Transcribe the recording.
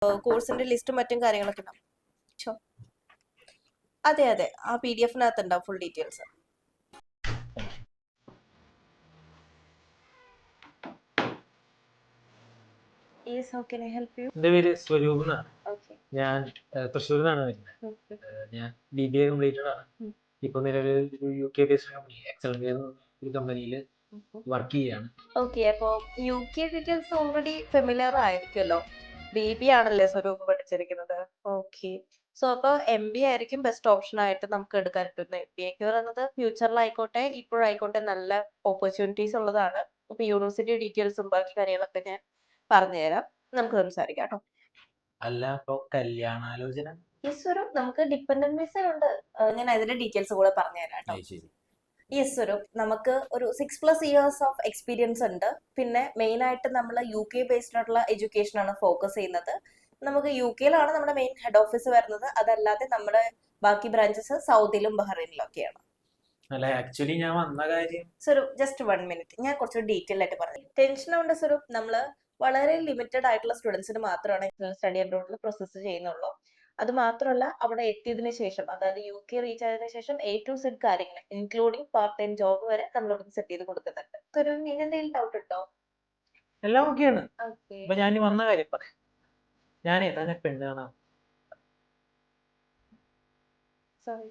കോഴ്സിന്റെ ലിസ്റ്റും മറ്റും കാര്യങ്ങളൊക്കെ ഉണ്ടാവും. അതെ അതെ, ആ PDF-നകത്ത് ഉണ്ടാവും full details. Yes, how can I help you? എൻ്റെ പേര് സ്വരൂപ് എന്നാണ്. Okay. ഞാൻ തൃശ്ശൂരിൽ നിന്നാണ് വരുന്നത്. ഞാൻ BBA കംപ്ലീറ്റഡ് ആണ്. ഇപ്പൊ നിലവിൽ UK ബേസ്ഡ് കമ്പനി എക്സലന്റ് ഒരു കമ്പനിയിൽ വർക്ക് ചെയ്യാണ്. ഓക്കെ, അപ്പൊ UK ഡീറ്റെയിൽസ് ഓൾറെഡി ഫെമിലിയർ ആയിരിക്കുമല്ലോ. BBA ആണല്ലേ സ്വരൂപ് പഠിച്ചിരിക്കുന്നത്. ഓക്കെ, സോ അപ്പൊ MBA ആയിരിക്കും ബെസ്റ്റ് ഓപ്ഷൻ ആയിട്ട് നമുക്ക് എടുക്കാൻ പറ്റുന്നത്. MBA എന്ന് പറയുന്നത് ഫ്യൂച്ചറിലായിക്കോട്ടെ ഇപ്പോഴായിക്കോട്ടെ നല്ല ഓപ്പർച്യൂണിറ്റീസ് ഉള്ളതാണ്. അപ്പൊ യൂണിവേഴ്സിറ്റി ഡീറ്റെയിൽസും ബാക്കി കാര്യങ്ങളൊക്കെ ഞാൻ പറഞ്ഞുതരാം, നമുക്ക് സംസാരിക്കാം കേട്ടോ. അല്ല, അപ്പൊ കല്യാണാലോചന യെസ് സ്വരൂപ്, നമുക്ക് ഡിപ്പെൻഡന്റ് വിസ ഉണ്ട്. ഞാൻ അതിന്റെ ഡീറ്റെയിൽസ് കൂടെ പറഞ്ഞുതരാം കേട്ടോ. ശരി. യെസ് സ്വരൂപ്, നമുക്ക് ഒരു 6+ ഇയേഴ്സ് ഓഫ് എക്സ്പീരിയൻസ് ഉണ്ട്. പിന്നെ മെയിൻ ആയിട്ട് നമ്മൾ UK ബേസ്ഡ് ആയിട്ടുള്ള എഡ്യൂക്കേഷൻ ആണ് ഫോക്കസ് ചെയ്യുന്നത്. നമുക്ക് UK-യിലാണ് നമ്മുടെ മെയിൻ ഹെഡ് ഓഫീസ് വരുന്നത്. അതല്ലാതെ നമ്മുടെ ബാക്കി ബ്രാഞ്ചസ് സൗദിയിലും ബഹ്റൈനിലും ഒക്കെയാണ്. അല്ല, ആക്ച്വലി ഞാൻ വന്ന കാര്യം സ്വരൂപ് ജസ്റ്റ് 1 മിനിറ്റ്, ഞാൻ കുറച്ച് ഡീറ്റെയിൽ ആയിട്ട് പറഞ്ഞു. ടെൻഷൻ ഉണ്ട് സ്വരൂപ്, നമ്മള് വളരെ ലിമിറ്റഡ് ആയിട്ടുള്ള സ്റ്റുഡൻസിന് മാത്രമാണ് സ്റ്റഡി അബ്രോഡിൽ പ്രോസസ്സ് ചെയ്യുന്നുള്ളൂ. അത് മാത്രമല്ല, അവിടെ എത്തിയതിനു ശേഷം, അതായത് UK റീച്ച് ആയതിനു ശേഷം A to Z കാര്യങ്ങൾ ഇൻക്ലൂഡിംഗ് പാർട്ട് ടൈം ജോബ് വരെ നമ്മളിവിടെ സെറ്റ് ചെയ്ത് കൊടുക്കുന്നുണ്ട്. സ്വരൂപ്, നിങ്ങൾക്ക് എന്തെങ്കിലും ഡൗട്ട് ഉണ്ടോ? എല്ലാം ഓക്കെയാണ്. ഓക്കെ, അപ്പൊ ഞാൻ വന്ന കാര്യം പറയാം. ഞാനേ തന്നെ പെണ്ണ് കാണാം. സോറി.